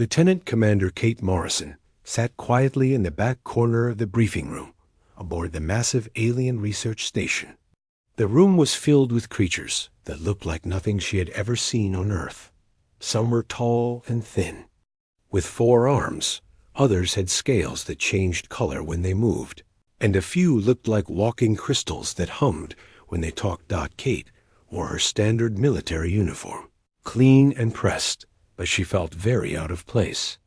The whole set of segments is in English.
Lieutenant Commander Kate Morrison sat quietly in the back corner of the briefing room aboard the massive alien research station. The room was filled with creatures that looked like nothing she had ever seen on Earth. Some were tall and thin, with 4 arms. Others had scales that changed color when they moved, and a few looked like walking crystals that hummed when they talked. Kate wore her standard military uniform, clean and pressed, but she felt very out of place.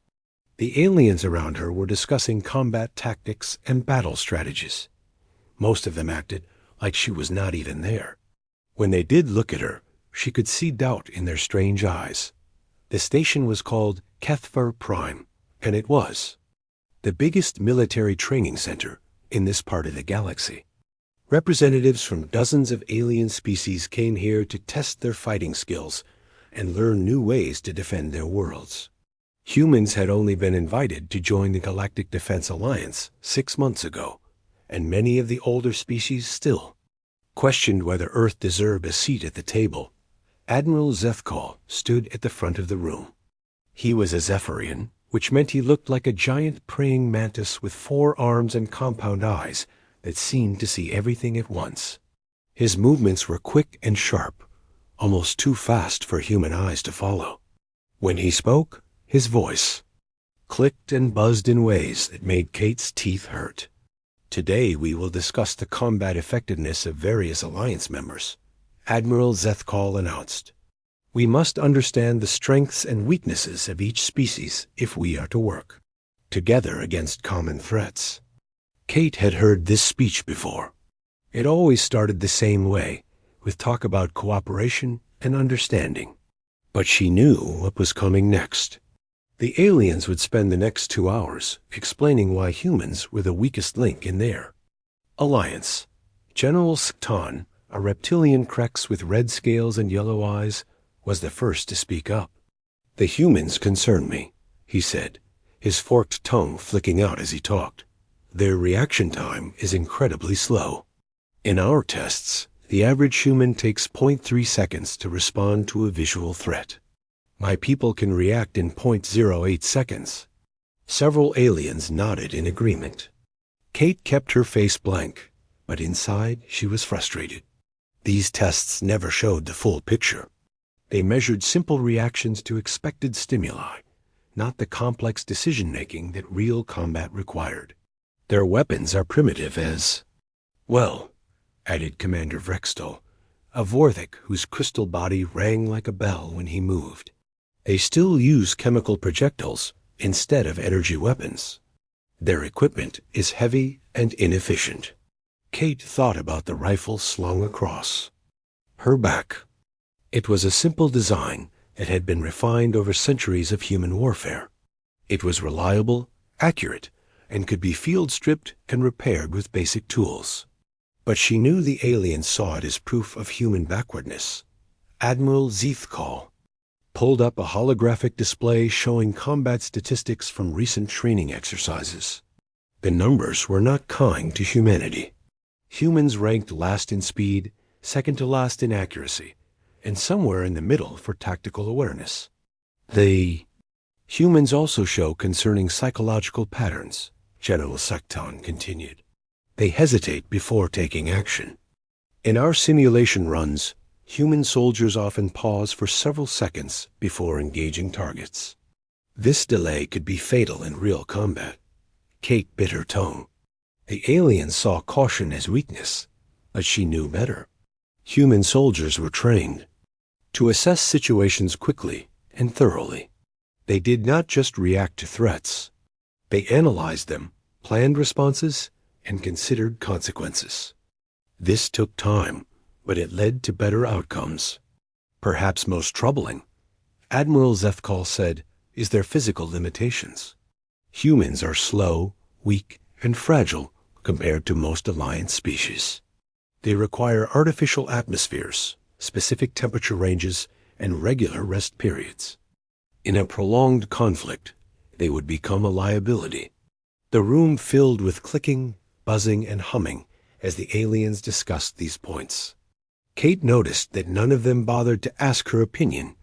The aliens around her were discussing combat tactics and battle strategies. Most of them acted like she was not even there. When they did look at her, she could see doubt in their strange eyes. The station was called Kethver Prime, and it was the biggest military training center in this part of the galaxy. Representatives from dozens of alien species came here to test their fighting skills and learn new ways to defend their worlds. Humans had only been invited to join the Galactic Defense Alliance 6 months ago, and many of the older species still questioned whether Earth deserved a seat at the table. Admiral Zethkal stood at the front of the room. He was a Zephyrian, which meant he looked like a giant praying mantis with 4 arms and compound eyes that seemed to see everything at once. His movements were quick and sharp, almost too fast for human eyes to follow. When he spoke, his voice clicked and buzzed in ways that made Kate's teeth hurt. Today we will discuss the combat effectiveness of various Alliance members, Admiral Zethkal announced. We must understand the strengths and weaknesses of each species if we are to work together against common threats. Kate had heard this speech before. It always started the same way, with talk about cooperation and understanding. But she knew what was coming next. The aliens would spend the next 2 hours explaining why humans were the weakest link in their alliance. General Sktan, a reptilian Krex with red scales and yellow eyes, was the first to speak up. The humans concern me, he said, his forked tongue flicking out as he talked. Their reaction time is incredibly slow. In our tests, the average human takes 0.3 seconds to respond to a visual threat. My people can react in 0.08 seconds. Several aliens nodded in agreement. Kate kept her face blank, but inside she was frustrated. These tests never showed the full picture. They measured simple reactions to expected stimuli, not the complex decision-making that real combat required. Their weapons are primitive as well, added Commander Vrextol, a Vorthik whose crystal body rang like a bell when he moved. They still use chemical projectiles instead of energy weapons. Their equipment is heavy and inefficient. Kate thought about the rifle slung across her back. It was a simple design that had been refined over centuries of human warfare. It was reliable, accurate, and could be field-stripped and repaired with basic tools. But she knew the aliens saw it as proof of human backwardness. Admiral Zethkal pulled up a holographic display showing combat statistics from recent training exercises. The numbers were not kind to humanity. Humans ranked last in speed, second to last in accuracy, and somewhere in the middle for tactical awareness. The humans also show concerning psychological patterns, General Sektan continued. They hesitate before taking action. In our simulation runs, human soldiers often pause for several seconds before engaging targets. This delay could be fatal in real combat. Kate bit her tongue. The aliens saw caution as weakness, but she knew better. Human soldiers were trained to assess situations quickly and thoroughly. They did not just react to threats. They analyzed them, planned responses, and considered consequences. This took time, but it led to better outcomes. Perhaps most troubling, Admiral Zethkal said, is their physical limitations. Humans are slow, weak, and fragile compared to most Alliance species. They require artificial atmospheres, specific temperature ranges, and regular rest periods. In a prolonged conflict, they would become a liability. The room filled with clicking, buzzing, and humming as the aliens discussed these points. Kate noticed that none of them bothered to ask her opinion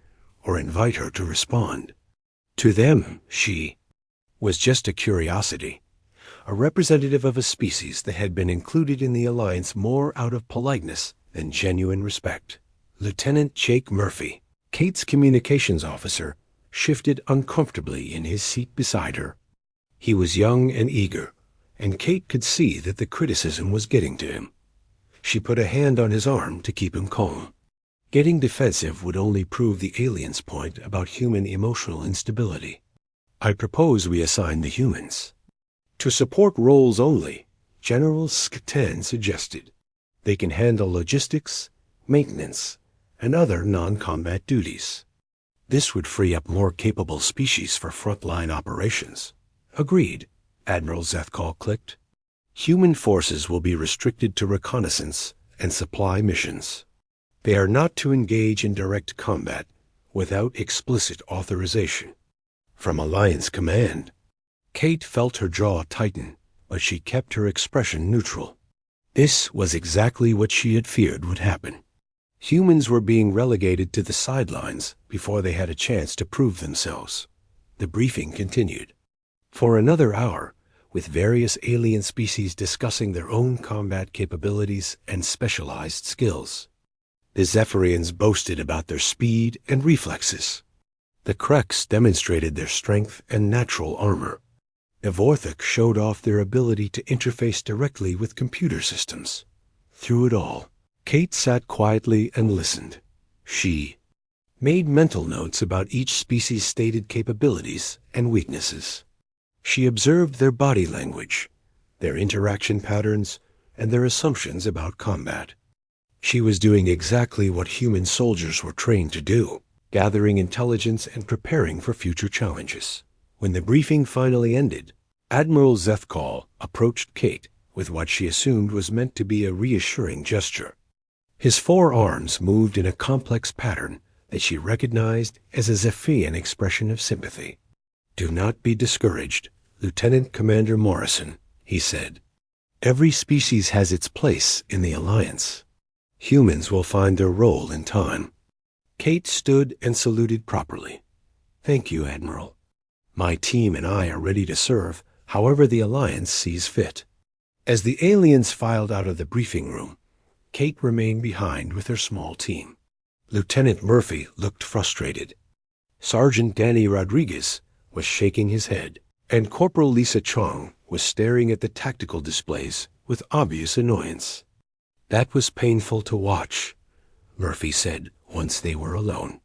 or invite her to respond. To them, she was just a curiosity, a representative of a species that had been included in the alliance more out of politeness than genuine respect. Lieutenant Jake Murphy, Kate's communications officer, shifted uncomfortably in his seat beside her. He was young and eager, and Kate could see that the criticism was getting to him. She put a hand on his arm to keep him calm. Getting defensive would only prove the alien's point about human emotional instability. I propose we assign the humans to support roles only, General Skten suggested. They can handle logistics, maintenance, and other non-combat duties. This would free up more capable species for frontline operations. Agreed, Admiral Zethkal clicked. Human forces will be restricted to reconnaissance and supply missions. They are not to engage in direct combat without explicit authorization from Alliance Command. Kate felt her jaw tighten, but she kept her expression neutral. This was exactly what she had feared would happen. Humans were being relegated to the sidelines before they had a chance to prove themselves. The briefing continued. For another hour, with various alien species discussing their own combat capabilities and specialized skills. The Zephyrians boasted about their speed and reflexes. The Kreks demonstrated their strength and natural armor. The Vorthok showed off their ability to interface directly with computer systems. Through it all, Kate sat quietly and listened. She made mental notes about each species' stated capabilities and weaknesses. She observed their body language, their interaction patterns, and their assumptions about combat. She was doing exactly what human soldiers were trained to do, gathering intelligence and preparing for future challenges. When the briefing finally ended, Admiral Zethkal approached Kate with what she assumed was meant to be a reassuring gesture. His forearms moved in a complex pattern that she recognized as a Zephian expression of sympathy. "Do not be discouraged, Lieutenant Commander Morrison," he said. "Every species has its place in the Alliance. Humans will find their role in time." Kate stood and saluted properly. "Thank you, Admiral. My team and I are ready to serve however the Alliance sees fit." As the aliens filed out of the briefing room, Kate remained behind with her small team. Lieutenant Murphy looked frustrated. Sergeant Danny Rodriguez was shaking his head, and Corporal Lisa Chong was staring at the tactical displays with obvious annoyance. "That was painful to watch," Murphy said once they were alone.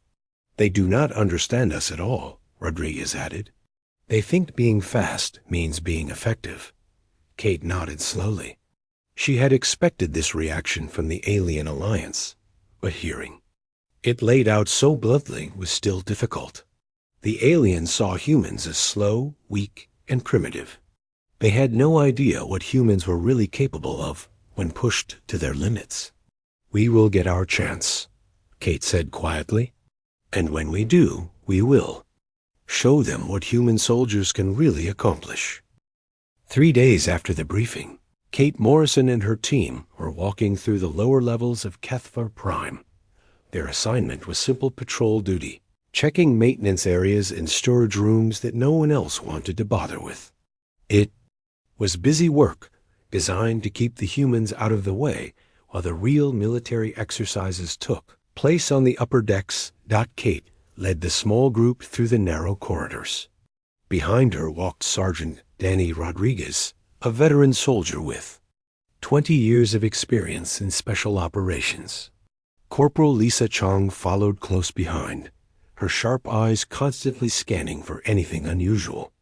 "They do not understand us at all," Rodriguez added. "They think being fast means being effective." Kate nodded slowly. She had expected this reaction from the alien alliance, but hearing it laid out so bluntly was still difficult. The aliens saw humans as slow, weak, and primitive. They had no idea what humans were really capable of when pushed to their limits. "We will get our chance," Kate said quietly. "And when we do, we will show them what human soldiers can really accomplish." 3 days after the briefing, Kate Morrison and her team were walking through the lower levels of Kethvar Prime. Their assignment was simple patrol duty, checking maintenance areas and storage rooms that no one else wanted to bother with. It was busy work, designed to keep the humans out of the way while the real military exercises took place on the upper decks. Kate led the small group through the narrow corridors. Behind her walked Sergeant Danny Rodriguez, a veteran soldier with 20 years of experience in special operations. Corporal Lisa Chong followed close behind, her sharp eyes constantly scanning for anything unusual.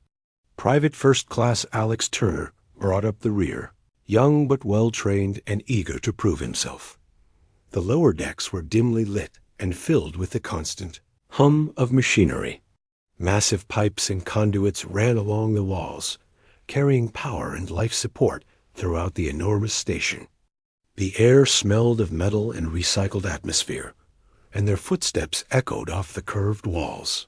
Private First Class Alex Turner brought up the rear, young but well-trained and eager to prove himself. The lower decks were dimly lit and filled with the constant hum of machinery. Massive pipes and conduits ran along the walls, carrying power and life support throughout the enormous station. The air smelled of metal and recycled atmosphere, and their footsteps echoed off the curved walls.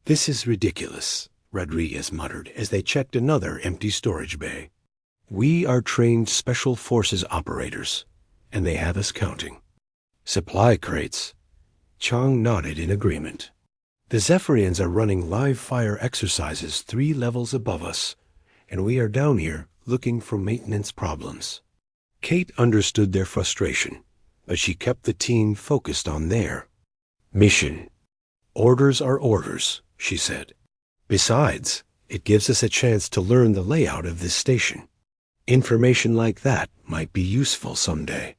"This is ridiculous," Rodriguez muttered as they checked another empty storage bay. "We are trained Special Forces operators, and they have us counting." "Supply crates." Chong nodded in agreement. The Zephyrians are running live fire exercises 3 levels above us, and we are down here looking for maintenance problems. Kate understood their frustration, but she kept the team focused on their mission. Orders are orders, she said. Besides, it gives us a chance to learn the layout of this station. Information like that might be useful someday.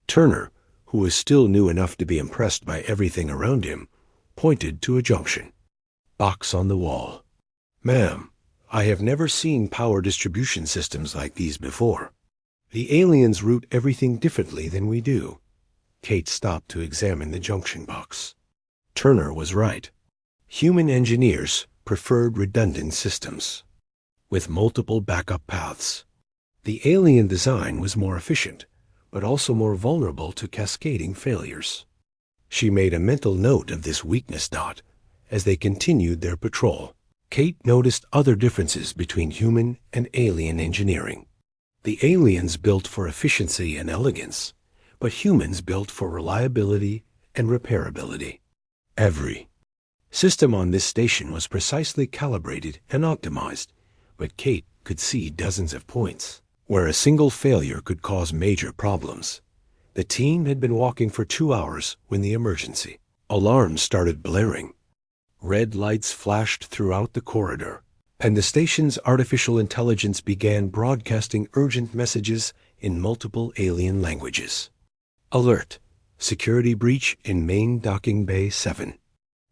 Turner, who was still new enough to be impressed by everything around him, pointed to a junction box on the wall. "Ma'am, I have never seen power distribution systems like these before. The aliens route everything differently than we do." Kate stopped to examine the junction box. Turner was right. Human engineers preferred redundant systems with multiple backup paths. The alien design was more efficient, but also more vulnerable to cascading failures. She made a mental note of this weakness dot as they continued their patrol. Kate noticed other differences between human and alien engineering. The aliens built for efficiency and elegance, but humans built for reliability and repairability. Every system on this station was precisely calibrated and optimized, but Kate could see dozens of points where a single failure could cause major problems. The team had been walking for 2 hours when the emergency alarms started blaring. Red lights flashed throughout the corridor, and the station's artificial intelligence began broadcasting urgent messages in multiple alien languages. Alert! Security breach in main docking bay 7.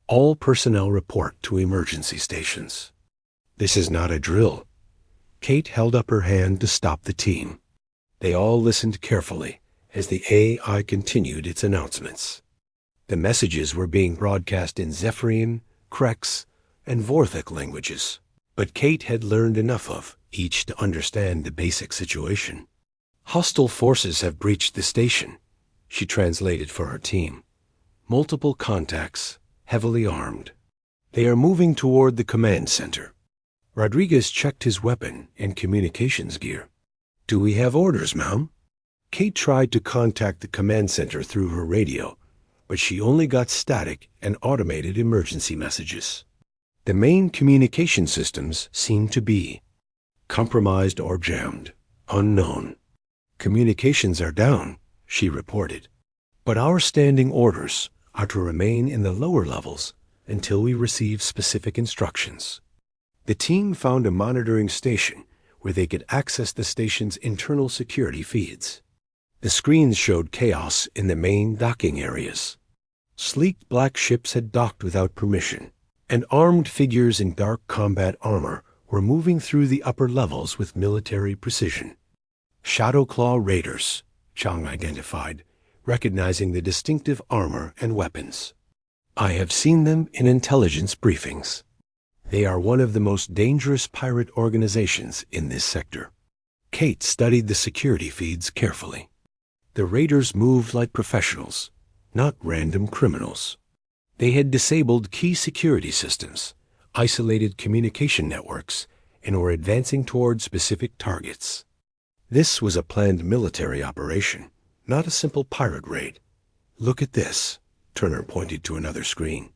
All personnel report to emergency stations. This is not a drill. Kate held up her hand to stop the team. They all listened carefully as the AI continued its announcements. The messages were being broadcast in Zephyrian, Krex, and Vorthik languages, but Kate had learned enough of each to understand the basic situation. "Hostile forces have breached the station," she translated for her team. "Multiple contacts, heavily armed. They are moving toward the command center." Rodriguez checked his weapon and communications gear. "Do we have orders, ma'am?" Kate tried to contact the command center through her radio, but she only got static and automated emergency messages. The main communication systems seemed to be compromised or jammed. Unknown. "Communications are down," she reported, "but our standing orders are to remain in the lower levels until we receive specific instructions." The team found a monitoring station where they could access the station's internal security feeds. The screens showed chaos in the main docking areas. Sleek black ships had docked without permission, and armed figures in dark combat armor were moving through the upper levels with military precision. Shadowclaw raiders, Chang identified, recognizing the distinctive armor and weapons. "I have seen them in intelligence briefings. They are one of the most dangerous pirate organizations in this sector." Kate studied the security feeds carefully. The raiders moved like professionals, not random criminals. They had disabled key security systems, isolated communication networks, and were advancing toward specific targets. This was a planned military operation, not a simple pirate raid. "Look at this," Turner pointed to another screen.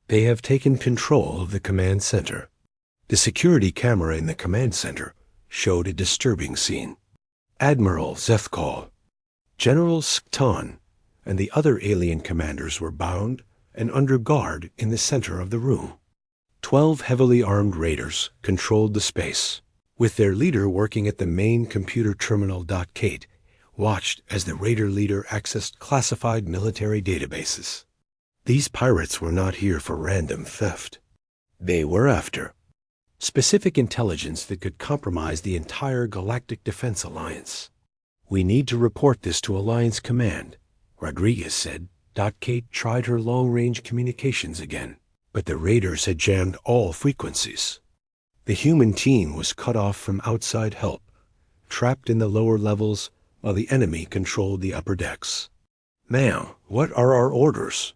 "They have taken control of the command center." The security camera in the command center showed a disturbing scene. Admiral Zethkal, General Sktan, and the other alien commanders were bound and under guard in the center of the room. 12 heavily armed raiders controlled the space, with their leader working at the main computer terminal. Kate watched as the raider leader accessed classified military databases. These pirates were not here for random theft. They were after specific intelligence that could compromise the entire Galactic Defense Alliance. "We need to report this to Alliance Command," Rodriguez said. Kate tried her long-range communications again, but the raiders had jammed all frequencies. The human team was cut off from outside help, trapped in the lower levels while the enemy controlled the upper decks. "Ma'am, what are our orders?"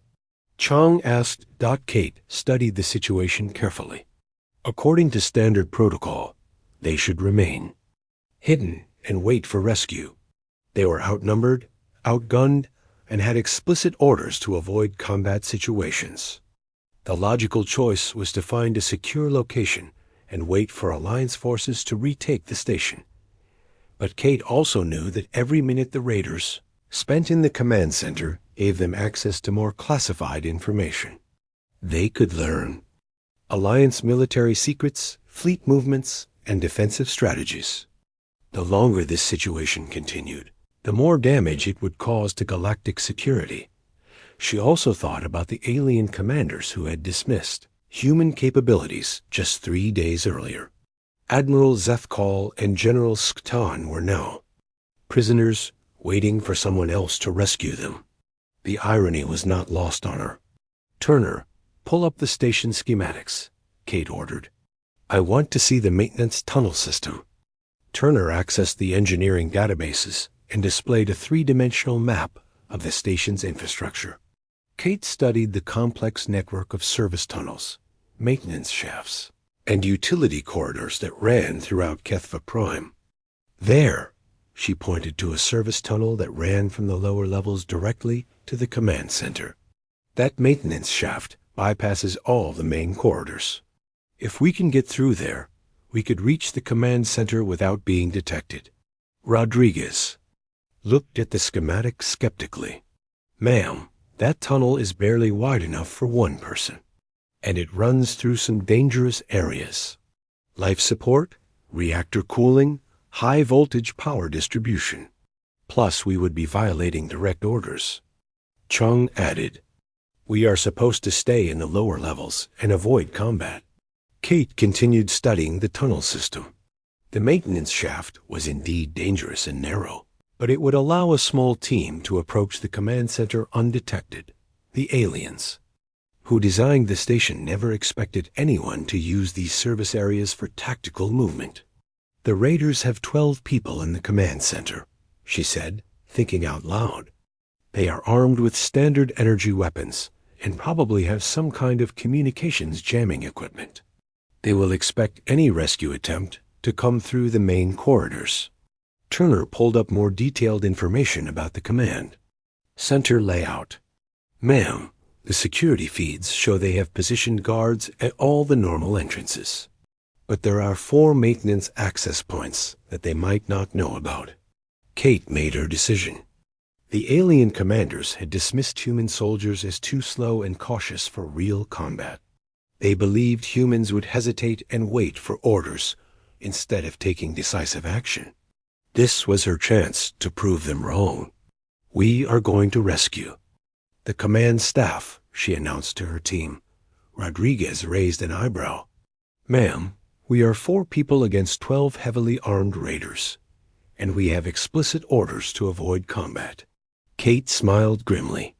Chang asked. Kate studied the situation carefully. According to standard protocol, they should remain hidden and wait for rescue. They were outnumbered, outgunned, and had explicit orders to avoid combat situations. The logical choice was to find a secure location and wait for Alliance forces to retake the station. But Kate also knew that every minute the raiders spent in the command center gave them access to more classified information. They could learn Alliance military secrets, fleet movements, and defensive strategies. The longer this situation continued, the more damage it would cause to galactic security. She also thought about the alien commanders who had dismissed human capabilities just 3 days earlier. Admiral Zethkal and General Sktan were now prisoners waiting for someone else to rescue them. The irony was not lost on her. "Turner, pull up the station schematics," Kate ordered. "I want to see the maintenance tunnel system." Turner accessed the engineering databases and displayed a 3-dimensional map of the station's infrastructure. Kate studied the complex network of service tunnels, maintenance shafts, and utility corridors that ran throughout Kethva Prime. There, she pointed to a service tunnel that ran from the lower levels directly to the command center. That maintenance shaft bypasses all the main corridors. If we can get through there, we could reach the command center without being detected. Rodriguez looked at the schematic skeptically. "Ma'am, that tunnel is barely wide enough for one person, and it runs through some dangerous areas. Life support, reactor cooling, high voltage power distribution. Plus, we would be violating direct orders." Chung added, "We are supposed to stay in the lower levels and avoid combat." Kate continued studying the tunnel system. The maintenance shaft was indeed dangerous and narrow, but it would allow a small team to approach the command center undetected. The aliens who designed the station never expected anyone to use these service areas for tactical movement. "The raiders have 12 people in the command center," she said, thinking out loud. "They are armed with standard energy weapons and probably have some kind of communications jamming equipment. They will expect any rescue attempt to come through the main corridors." Turner pulled up more detailed information about the command center layout. "Ma'am, the security feeds show they have positioned guards at all the normal entrances. But there are 4 maintenance access points that they might not know about." Kate made her decision. The alien commanders had dismissed human soldiers as too slow and cautious for real combat. They believed humans would hesitate and wait for orders instead of taking decisive action. This was her chance to prove them wrong. "We are going to rescue the command staff," she announced to her team. Rodriguez raised an eyebrow. "Ma'am, we are 4 people against 12 heavily armed raiders, and we have explicit orders to avoid combat." Kate smiled grimly.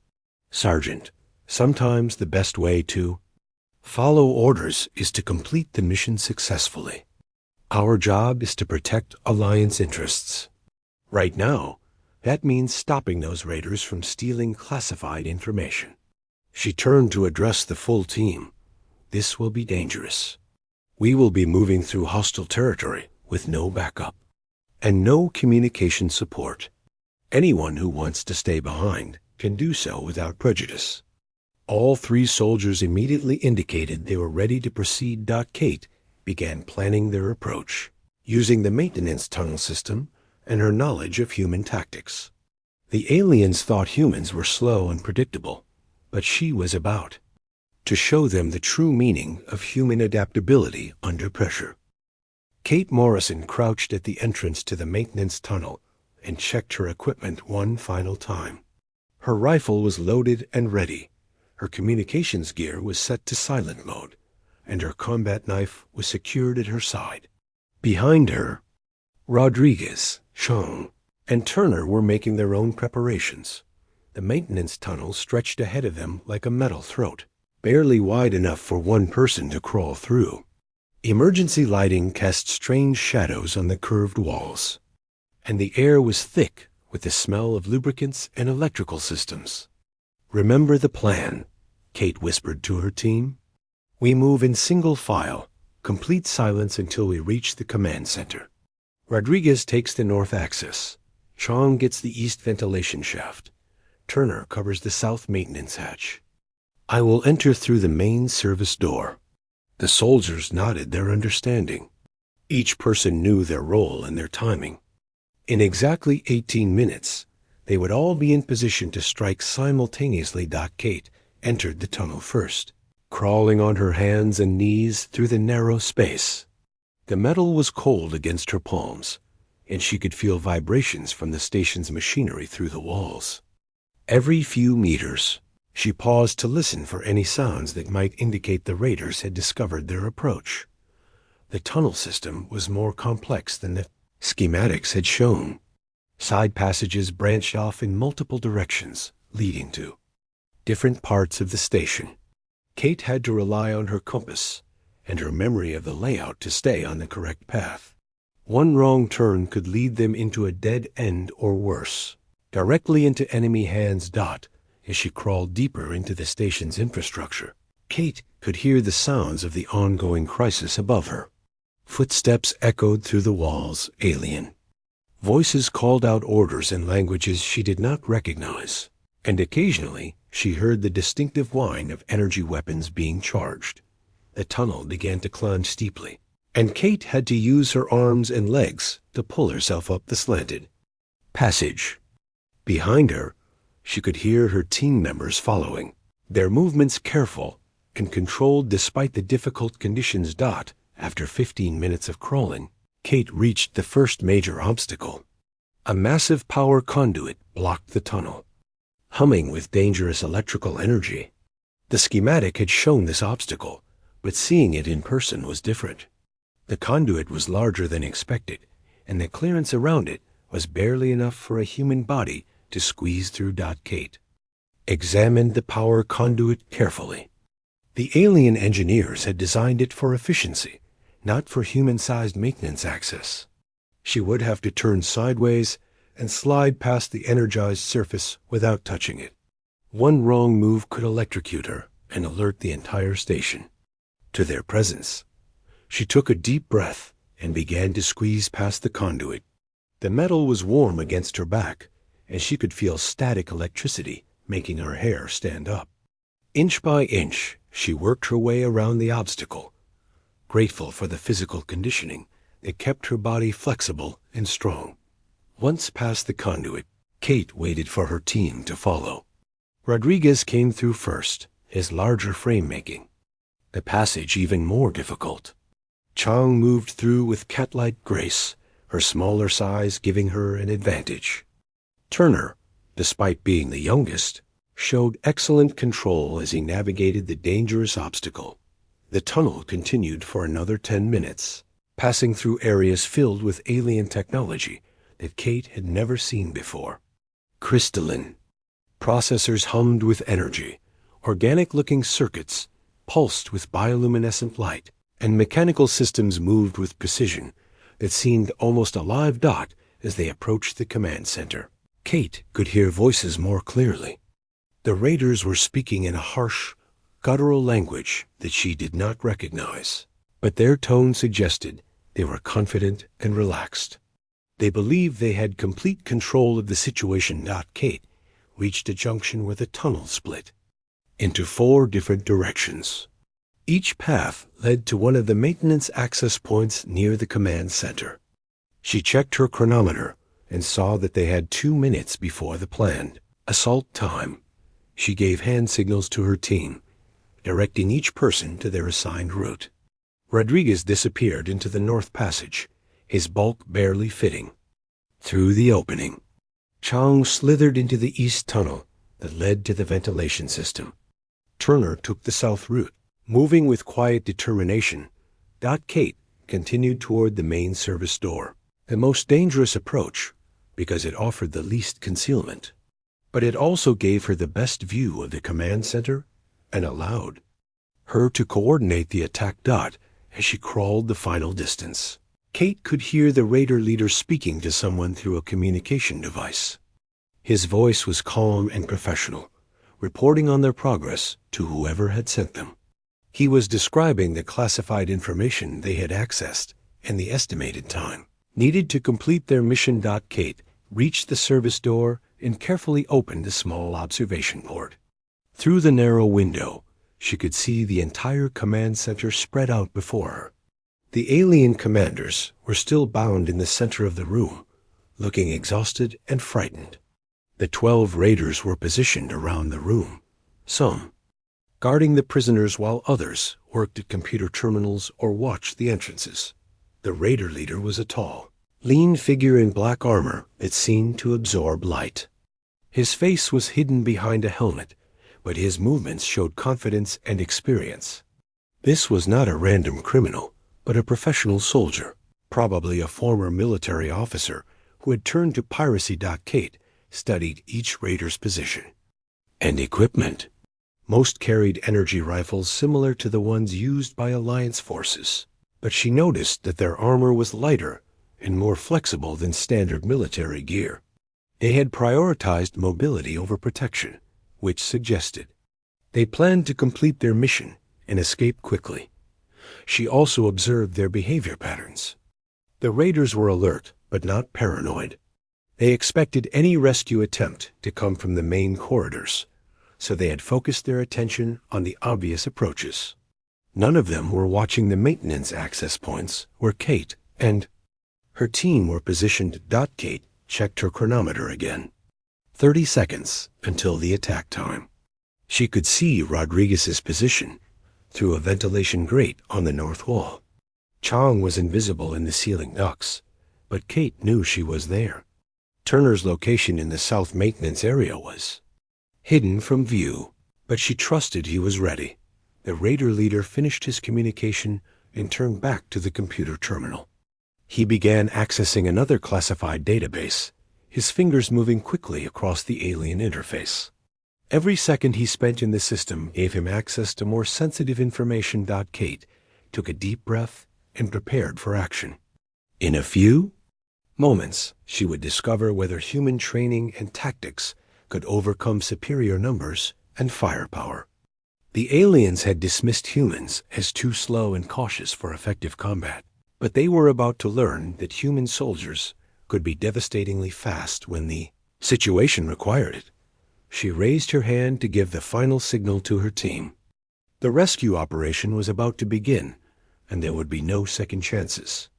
"Sergeant, sometimes the best way to follow orders is to complete the mission successfully. Our job is to protect Alliance interests. Right now, that means stopping those raiders from stealing classified information." She turned to address the full team. "This will be dangerous. We will be moving through hostile territory with no backup and no communication support. Anyone who wants to stay behind can do so without prejudice." All 3 soldiers immediately indicated they were ready to proceed. Kate began planning their approach, using the maintenance tunnel system and her knowledge of human tactics. The aliens thought humans were slow and predictable, but she was about to show them the true meaning of human adaptability under pressure. Kate Morrison crouched at the entrance to the maintenance tunnel and checked her equipment one final time. Her rifle was loaded and ready. Her communications gear was set to silent mode, and her combat knife was secured at her side. Behind her, Rodriguez, Chung, and Turner were making their own preparations. The maintenance tunnel stretched ahead of them like a metal throat, barely wide enough for one person to crawl through. Emergency lighting cast strange shadows on the curved walls, and the air was thick with the smell of lubricants and electrical systems. "Remember the plan," Kate whispered to her team. "We move in single file, complete silence until we reach the command center. Rodriguez takes the north axis. Chong gets the east ventilation shaft. Turner covers the south maintenance hatch. I will enter through the main service door. The soldiers nodded their understanding. Each person knew their role and their timing. In exactly 18 minutes, they would all be in position to strike simultaneously. Kate entered the tunnel first, crawling on her hands and knees through the narrow space. The metal was cold against her palms, and she could feel vibrations from the station's machinery through the walls. Every few meters, she paused to listen for any sounds that might indicate the raiders had discovered their approach. The tunnel system was more complex than the schematics had shown. Side passages branched off in multiple directions, leading to different parts of the station. Kate had to rely on her compass and her memory of the layout to stay on the correct path. One wrong turn could lead them into a dead end or worse, directly into enemy hands. As she crawled deeper into the station's infrastructure, Kate could hear the sounds of the ongoing crisis above her. Footsteps echoed through the walls, alien. Voices called out orders in languages she did not recognize, and occasionally she heard the distinctive whine of energy weapons being charged. The tunnel began to climb steeply, and Kate had to use her arms and legs to pull herself up the slanted passage. Behind her, she could hear her team members following, their movements careful and controlled despite the difficult conditions. After 15 minutes of crawling, Kate reached the first major obstacle. A massive power conduit blocked the tunnel, humming with dangerous electrical energy. The schematic had shown this obstacle, but seeing it in person was different. The conduit was larger than expected, and the clearance around it was barely enough for a human body to squeeze through. Kate examined the power conduit carefully. The alien engineers had designed it for efficiency, not for human-sized maintenance access. She would have to turn sideways and slide past the energized surface without touching it. One wrong move could electrocute her and alert the entire station to their presence. She took a deep breath and began to squeeze past the conduit. The metal was warm against her back, and she could feel static electricity making her hair stand up. Inch by inch, she worked her way around the obstacle, grateful for the physical conditioning that kept her body flexible and strong. Once past the conduit, Kate waited for her team to follow. Rodriguez came through first, his larger frame making the passage even more difficult. Chang moved through with cat-like grace, her smaller size giving her an advantage. Turner, despite being the youngest, showed excellent control as he navigated the dangerous obstacle. The tunnel continued for another 10 minutes, passing through areas filled with alien technology that Kate had never seen before. Crystalline. Processors hummed with energy, organic-looking circuits pulsed with bioluminescent light, and mechanical systems moved with precision that seemed almost alive. As they approached the command center, Kate could hear voices more clearly. The raiders were speaking in a harsh, guttural language that she did not recognize, but their tone suggested they were confident and relaxed. They believed they had complete control of the situation. Kate reached a junction where the tunnel split into 4 different directions. Each path led to one of the maintenance access points near the command center. She checked her chronometer and saw that they had 2 minutes before the planned assault time. She gave hand signals to her team, directing each person to their assigned route. Rodriguez disappeared into the North Passage, his bulk barely fitting through the opening. Chang slithered into the East Tunnel that led to the ventilation system. Turner took the South route, moving with quiet determination. Kate continued toward the main service door, the most dangerous approach because it offered the least concealment, but it also gave her the best view of the command center and allowed her to coordinate the attack. As she crawled the final distance, Kate could hear the raider leader speaking to someone through a communication device. His voice was calm and professional, reporting on their progress to whoever had sent them. He was describing the classified information they had accessed and the estimated time needed to complete their mission. Kate reached the service door and carefully opened the small observation port. Through the narrow window, she could see the entire command center spread out before her. The alien commanders were still bound in the center of the room, looking exhausted and frightened. The 12 raiders were positioned around the room, some guarding the prisoners while others worked at computer terminals or watched the entrances. The raider leader was a tall, lean figure in black armor that seemed to absorb light. His face was hidden behind a helmet, but his movements showed confidence and experience. This was not a random criminal, but a professional soldier, probably a former military officer who had turned to piracy. Kate studied each raider's position and equipment. Most carried energy rifles similar to the ones used by Alliance forces, but she noticed that their armor was lighter and more flexible than standard military gear. They had prioritized mobility over protection, which suggested they planned to complete their mission and escape quickly. She also observed their behavior patterns. The raiders were alert, but not paranoid. They expected any rescue attempt to come from the main corridors, so they had focused their attention on the obvious approaches. None of them were watching the maintenance access points where Kate and her team were positioned. Kate checked her chronometer again. 30 seconds until the attack time. She could see Rodriguez's position through a ventilation grate on the north wall. Chang was invisible in the ceiling ducts, but Kate knew she was there. Turner's location in the south maintenance area was hidden from view, but she trusted he was ready. The raider leader finished his communication and turned back to the computer terminal. He began accessing another classified database, his fingers moving quickly across the alien interface. Every second he spent in the system gave him access to more sensitive information. Kate took a deep breath and prepared for action. In a few moments, she would discover whether human training and tactics could overcome superior numbers and firepower. The aliens had dismissed humans as too slow and cautious for effective combat, but they were about to learn that human soldiers could be devastatingly fast when the situation required it. She raised her hand to give the final signal to her team. The rescue operation was about to begin, and there would be no second chances.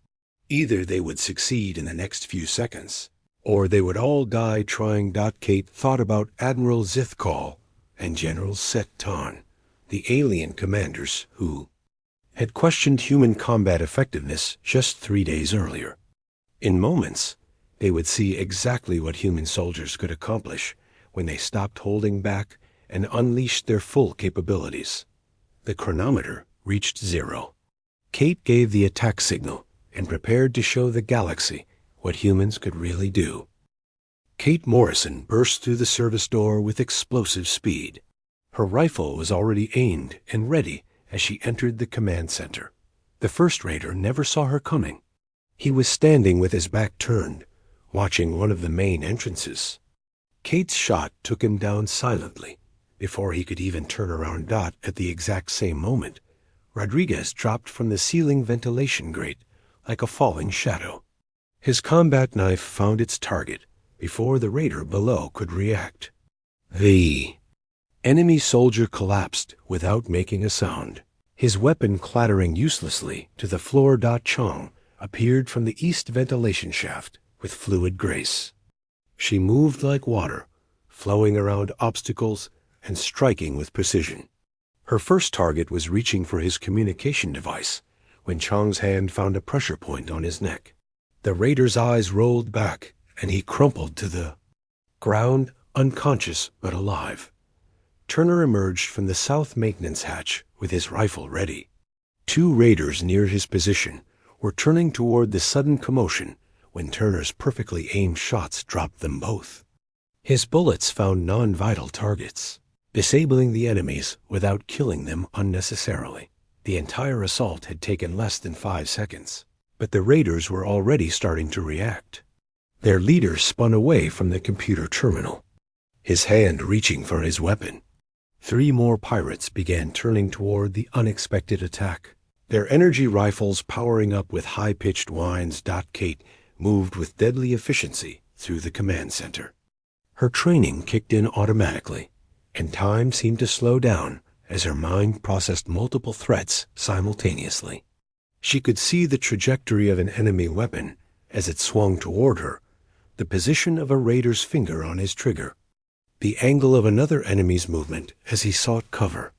Either they would succeed in the next few seconds, or they would all die trying. Kate thought about Admiral Zithkal and General Set-Tan, the alien commanders who had questioned human combat effectiveness just 3 days earlier. In moments, they would see exactly what human soldiers could accomplish when they stopped holding back and unleashed their full capabilities. The chronometer reached 0. Kate gave the attack signal and prepared to show the galaxy what humans could really do. Kate Morrison burst through the service door with explosive speed. Her rifle was already aimed and ready as she entered the command center. The first raider never saw her coming. He was standing with his back turned, watching one of the main entrances. Kate's shot took him down silently. Before he could even turn around. At the exact same moment, Rodriguez dropped from the ceiling ventilation grate like a falling shadow. His combat knife found its target before the raider below could react. The enemy soldier collapsed without making a sound, his weapon clattering uselessly to the floor. Chang appeared from the east ventilation shaft with fluid grace. She moved like water, flowing around obstacles and striking with precision. Her first target was reaching for his communication device when Chang's hand found a pressure point on his neck. The raider's eyes rolled back, and he crumpled to the ground, unconscious but alive. Turner emerged from the south maintenance hatch with his rifle ready. 2 raiders near his position were turning toward the sudden commotion when Turner's perfectly aimed shots dropped them both. His bullets found non-vital targets, disabling the enemies without killing them unnecessarily. The entire assault had taken less than 5 seconds, but the raiders were already starting to react. Their leader spun away from the computer terminal, his hand reaching for his weapon. 3 more pirates began turning toward the unexpected attack, their energy rifles powering up with high-pitched whines. Kate moved with deadly efficiency through the command center. Her training kicked in automatically, and time seemed to slow down as her mind processed multiple threats simultaneously. She could see the trajectory of an enemy weapon as it swung toward her, the position of a raider's finger on his trigger, the angle of another enemy's movement as he sought cover.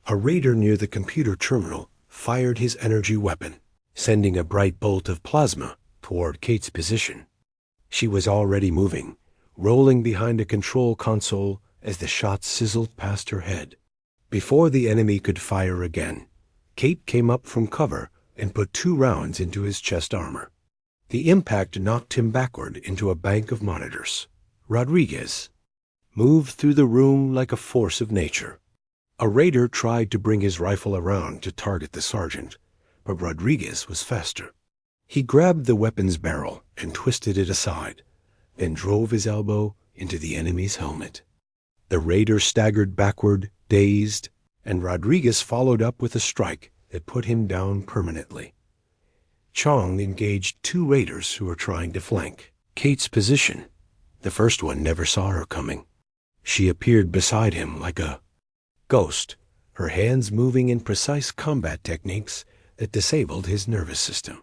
A raider near the computer terminal fired his energy weapon, sending a bright bolt of plasma toward Kate's position. She was already moving, rolling behind a control console as the shot sizzled past her head. Before the enemy could fire again, Kate came up from cover and put 2 rounds into his chest armor. The impact knocked him backward into a bank of monitors. Rodriguez moved through the room like a force of nature. A raider tried to bring his rifle around to target the sergeant, but Rodriguez was faster. He grabbed the weapon's barrel and twisted it aside, then drove his elbow into the enemy's helmet. The raider staggered backward, dazed, and Rodriguez followed up with a strike that put him down permanently. Chong engaged 2 raiders who were trying to flank Kate's position. The first one never saw her coming. She appeared beside him like a ghost, her hands moving in precise combat techniques that disabled his nervous system.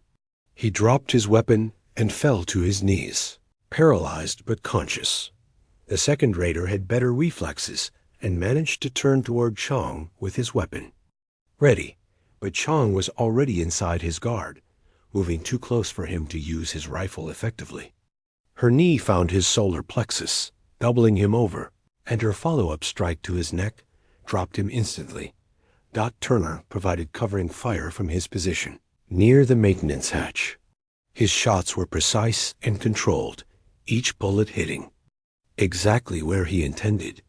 He dropped his weapon and fell to his knees, paralyzed but conscious. The second raider had better reflexes and managed to turn toward Chong with his weapon. Ready, but Chong was already inside his guard, moving too close for him to use his rifle effectively. Her knee found his solar plexus, doubling him over, and her follow-up strike to his neck dropped him instantly. Dot Turner provided covering fire from his position, near the maintenance hatch. His shots were precise and controlled, each bullet hitting exactly where he intended.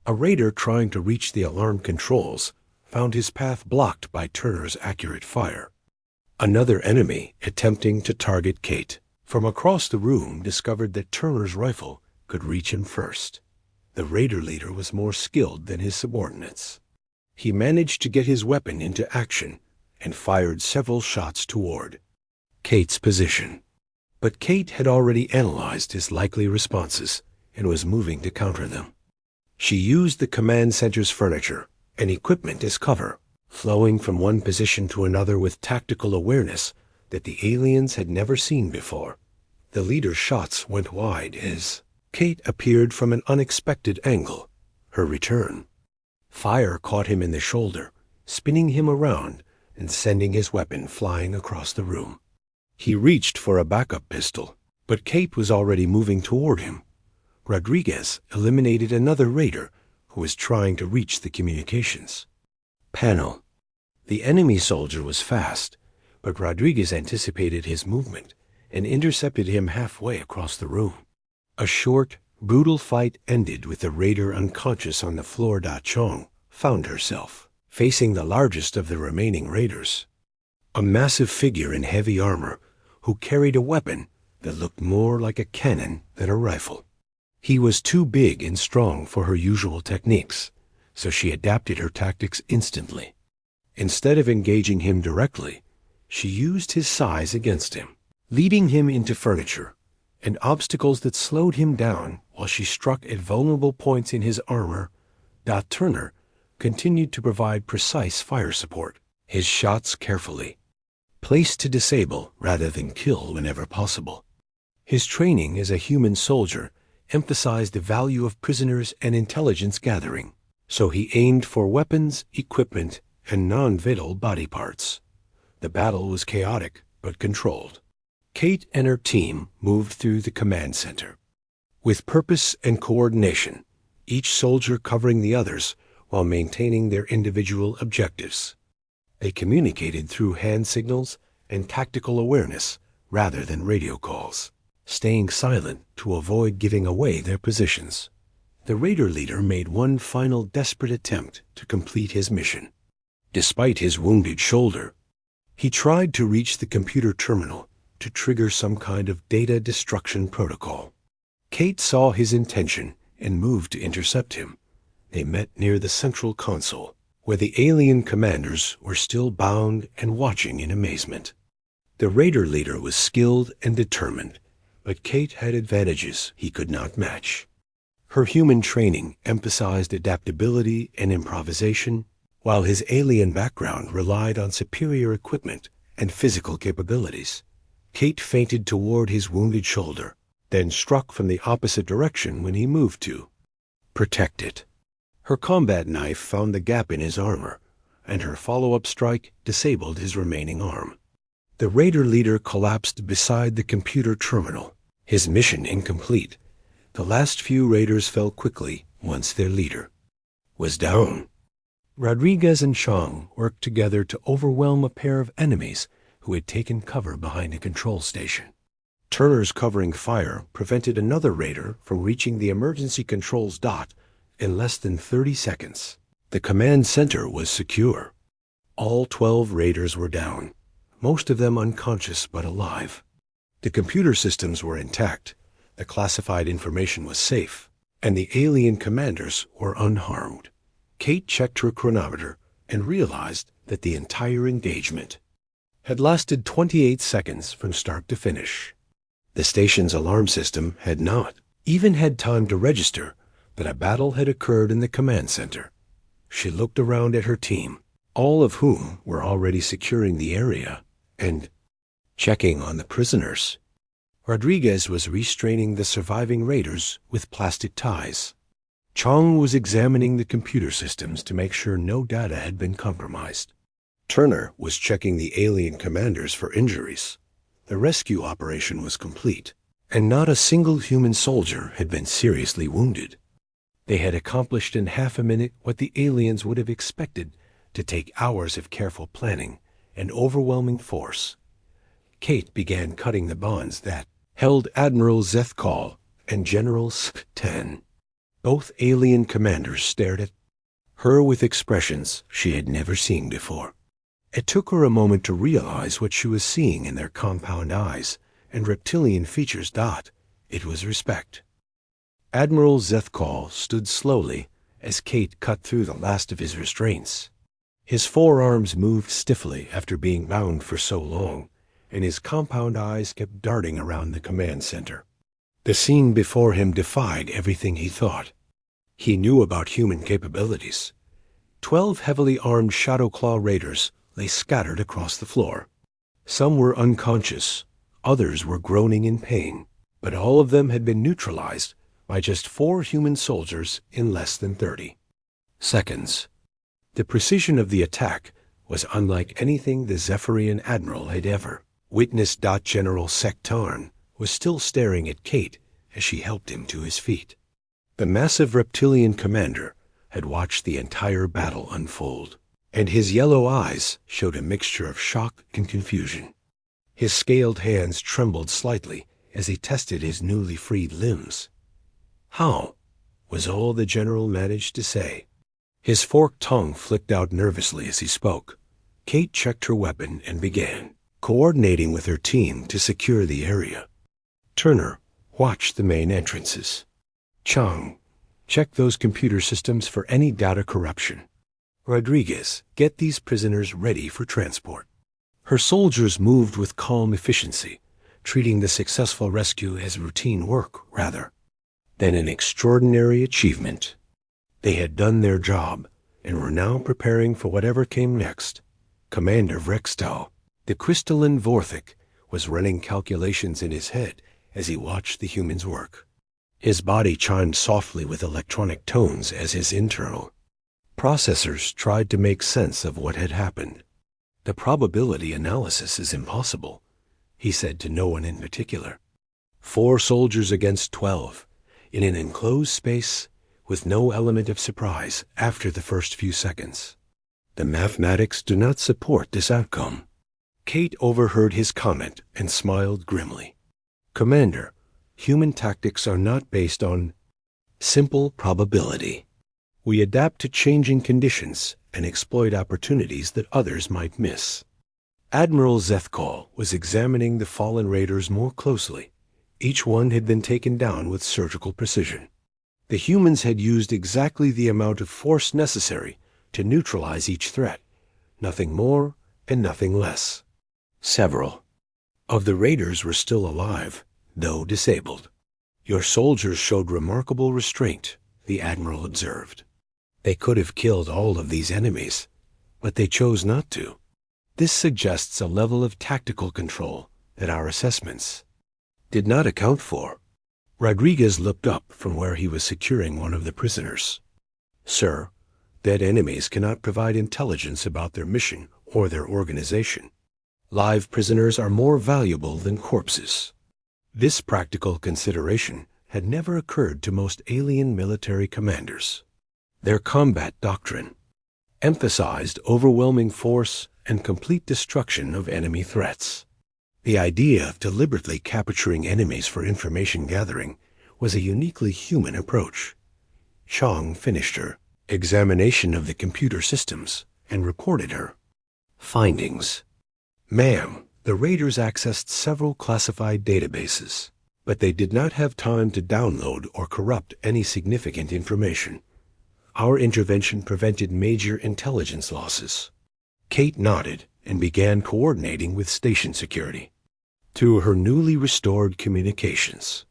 A raider trying to reach the alarm controls found his path blocked by Turner's accurate fire. Another enemy attempting to target Kate from across the room discovered that Turner's rifle could reach him first. The raider leader was more skilled than his subordinates. He managed to get his weapon into action and fired several shots toward Kate's position. But Kate had already analyzed his likely responses and was moving to counter them. She used the command center's furniture and equipment as cover, flowing from one position to another with tactical awareness that the aliens had never seen before. The leader's shots went wide as Kate appeared from an unexpected angle, her return. Fire caught him in the shoulder, spinning him around and sending his weapon flying across the room. He reached for a backup pistol, but Kate was already moving toward him. Rodriguez eliminated another raider who was trying to reach the communications panel. The enemy soldier was fast, but Rodriguez anticipated his movement and intercepted him halfway across the room. A short, brutal fight ended with the raider unconscious on the floor. Chong found herself facing the largest of the remaining raiders, a massive figure in heavy armor who carried a weapon that looked more like a cannon than a rifle. He was too big and strong for her usual techniques, so she adapted her tactics instantly. Instead of engaging him directly, she used his size against him, leading him into furniture and obstacles that slowed him down while she struck at vulnerable points in his armor. Dot Turner continued to provide precise fire support, his shots carefully placed to disable rather than kill whenever possible. His training as a human soldier emphasized the value of prisoners and intelligence gathering, so he aimed for weapons, equipment, and non-vital body parts. The battle was chaotic but controlled. Kate and her team moved through the command center with purpose and coordination, each soldier covering the others while maintaining their individual objectives. They communicated through hand signals and tactical awareness rather than radio calls, staying silent to avoid giving away their positions. The raider leader made one final desperate attempt to complete his mission. Despite his wounded shoulder, he tried to reach the computer terminal to trigger some kind of data destruction protocol. Kate saw his intention and moved to intercept him. They met near the central console, where the alien commanders were still bound and watching in amazement. The raider leader was skilled and determined, but Kate had advantages he could not match. Her human training emphasized adaptability and improvisation, while his alien background relied on superior equipment and physical capabilities. Kate feinted toward his wounded shoulder, then struck from the opposite direction when he moved to protect it. Her combat knife found the gap in his armor, and her follow-up strike disabled his remaining arm. The raider leader collapsed beside the computer terminal, his mission incomplete. The last few raiders fell quickly once their leader was down. Rodriguez and Chang worked together to overwhelm a pair of enemies who had taken cover behind a control station. Turner's covering fire prevented another raider from reaching the emergency controls dot in less than 30 seconds. The command center was secure. All 12 raiders were down, most of them unconscious but alive. The computer systems were intact, the classified information was safe, and the alien commanders were unharmed. Kate checked her chronometer and realized that the entire engagement had lasted 28 seconds from start to finish. The station's alarm system had not even had time to register that a battle had occurred in the command center. She looked around at her team, all of whom were already securing the area and checking on the prisoners. Rodriguez was restraining the surviving raiders with plastic ties. Chang was examining the computer systems to make sure no data had been compromised. Turner was checking the alien commanders for injuries. The rescue operation was complete, and not a single human soldier had been seriously wounded. They had accomplished in half a minute what the aliens would have expected to take hours of careful planning and overwhelming force. Kate began cutting the bonds that held Admiral Zethkal and General Sk-10. Both alien commanders stared at her with expressions she had never seen before. It took her a moment to realize what she was seeing in their compound eyes and reptilian features. It was respect. Admiral Zethkal stood slowly as Kate cut through the last of his restraints. His forearms moved stiffly after being bound for so long, and his compound eyes kept darting around the command center. The scene before him defied everything he thought. He knew about human capabilities. 12 heavily armed Shadow Claw raiders lay scattered across the floor. Some were unconscious, others were groaning in pain, but all of them had been neutralized by just 4 human soldiers in less than 30 seconds. The precision of the attack was unlike anything the Zephyrian admiral had ever witnessed. General Sektarn was still staring at Kate as she helped him to his feet. The massive reptilian commander had watched the entire battle unfold, and his yellow eyes showed a mixture of shock and confusion. His scaled hands trembled slightly as he tested his newly freed limbs. "How?" was all the general managed to say. His forked tongue flicked out nervously as he spoke. Kate checked her weapon and began coordinating with her team to secure the area. Turner watched the main entrances. Chang, check those computer systems for any data corruption. Rodriguez, get these prisoners ready for transport. Her soldiers moved with calm efficiency, treating the successful rescue as routine work rather than an extraordinary achievement. They had done their job and were now preparing for whatever came next. Commander Vrextal, the crystalline Vorthik, was running calculations in his head as he watched the humans work. His body chimed softly with electronic tones as his internal processors tried to make sense of what had happened. "The probability analysis is impossible," he said to no one in particular. 4 soldiers against 12, in an enclosed space with no element of surprise after the first few seconds. "The mathematics do not support this outcome." Kate overheard his comment and smiled grimly. "Commander, human tactics are not based on simple probability. We adapt to changing conditions and exploit opportunities that others might miss." Admiral Zethkal was examining the fallen raiders more closely. Each one had been taken down with surgical precision. The humans had used exactly the amount of force necessary to neutralize each threat, nothing more and nothing less. Several of the raiders were still alive, though disabled. Your soldiers showed remarkable restraint, the Admiral observed. They could have killed all of these enemies, but they chose not to. This suggests a level of tactical control that our assessments did not account for. Rodriguez looked up from where he was securing one of the prisoners. Sir, dead enemies cannot provide intelligence about their mission or their organization. Live prisoners are more valuable than corpses. This practical consideration had never occurred to most alien military commanders. Their combat doctrine emphasized overwhelming force and complete destruction of enemy threats. The idea of deliberately capturing enemies for information gathering was a uniquely human approach. Chang finished her examination of the computer systems and reported her findings. Ma'am, the raiders accessed several classified databases, but they did not have time to download or corrupt any significant information. Our intervention prevented major intelligence losses. Kate nodded and began coordinating with station security through her newly restored communications.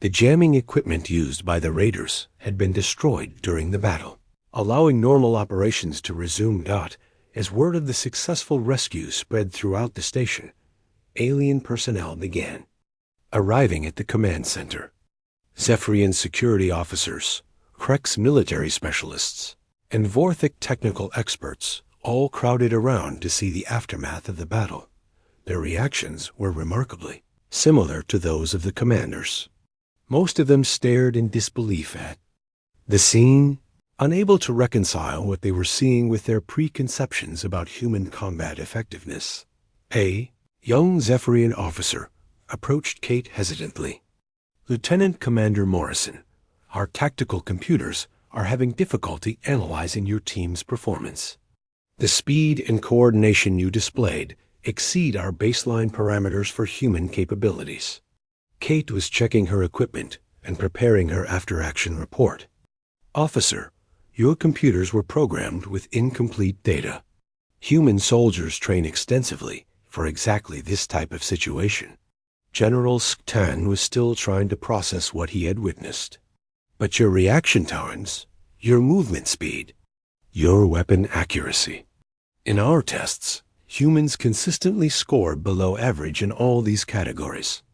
The jamming equipment used by the raiders had been destroyed during the battle, allowing normal operations to resume. As word of the successful rescue spread throughout the station, alien personnel began arriving at the command center. Zephyrian security officers, Krex military specialists, and Vorthic technical experts all crowded around to see the aftermath of the battle. Their reactions were remarkably similar to those of the commanders. Most of them stared in disbelief at the scene, unable to reconcile what they were seeing with their preconceptions about human combat effectiveness. A young Zephyrian officer approached Kate hesitantly. Lieutenant Commander Morrison, our tactical computers are having difficulty analyzing your team's performance. The speed and coordination you displayed exceed our baseline parameters for human capabilities. Kate was checking her equipment and preparing her after-action report. Officer, your computers were programmed with incomplete data. Human soldiers train extensively for exactly this type of situation. General Sktan was still trying to process what he had witnessed. But your reaction times, your movement speed, your weapon accuracy. In our tests, humans consistently scored below average in all these categories.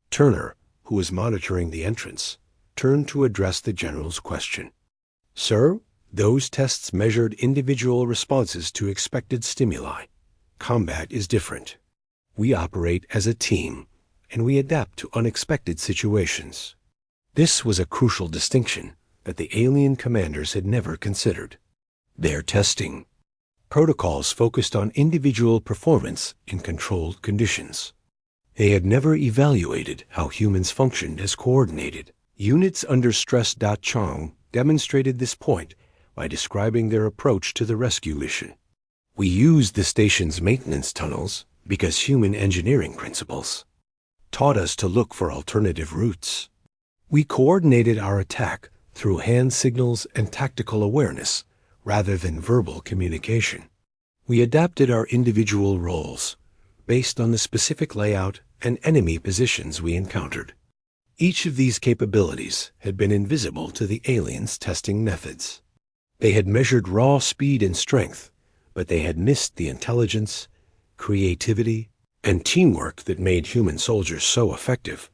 Turner, who was monitoring the entrance, turned to address the general's question. Sir, those tests measured individual responses to expected stimuli. Combat is different. We operate as a team, and we adapt to unexpected situations. This was a crucial distinction that the alien commanders had never considered. Their testing protocols focused on individual performance in controlled conditions. They had never evaluated how humans functioned as coordinated units under stress. Chang demonstrated this point by describing their approach to the rescue mission. We used the station's maintenance tunnels because human engineering principles taught us to look for alternative routes. We coordinated our attack through hand signals and tactical awareness rather than verbal communication. We adapted our individual roles based on the specific layout and enemy positions we encountered. Each of these capabilities had been invisible to the aliens' testing methods. They had measured raw speed and strength, but they had missed the intelligence, creativity, and teamwork that made human soldiers so effective.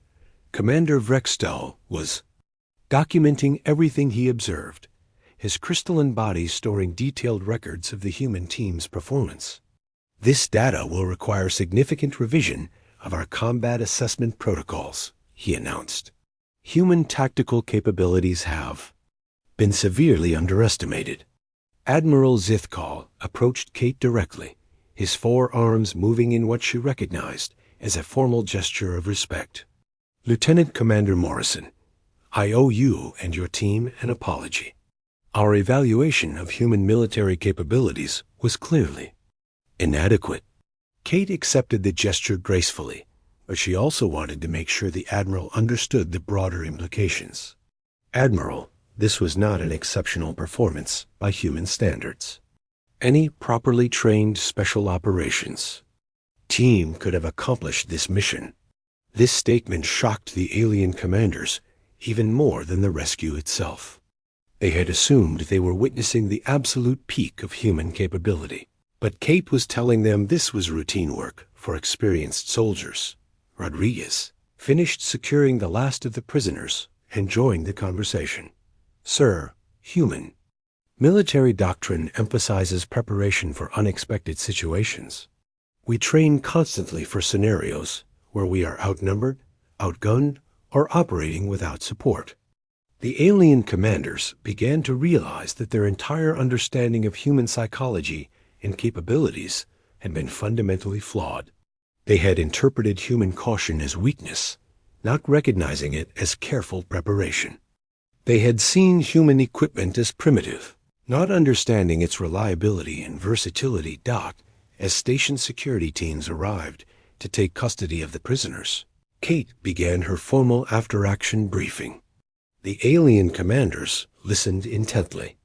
Commander Vrextel was documenting everything he observed, his crystalline body storing detailed records of the human team's performance. This data will require significant revision of our combat assessment protocols, he announced. Human tactical capabilities have been severely underestimated. Admiral Zithkal approached Kate directly, his forearms moving in what she recognized as a formal gesture of respect. Lieutenant Commander Morrison, I owe you and your team an apology. Our evaluation of human military capabilities was clearly inadequate. Kate accepted the gesture gracefully, but she also wanted to make sure the Admiral understood the broader implications. Admiral, this was not an exceptional performance by human standards. Any properly trained special operations team could have accomplished this mission. This statement shocked the alien commanders even more than the rescue itself. They had assumed they were witnessing the absolute peak of human capability. But Kate was telling them this was routine work for experienced soldiers. Rodriguez finished securing the last of the prisoners and joined the conversation. Sir, human. Military doctrine emphasizes preparation for unexpected situations. We train constantly for scenarios where we are outnumbered, outgunned, or operating without support. The alien commanders began to realize that their entire understanding of human psychology and capabilities had been fundamentally flawed. They had interpreted human caution as weakness, not recognizing it as careful preparation. They had seen human equipment as primitive, not understanding its reliability and versatility. As station security teams arrived to take custody of the prisoners, Kate began her formal after-action briefing. The alien commanders listened intently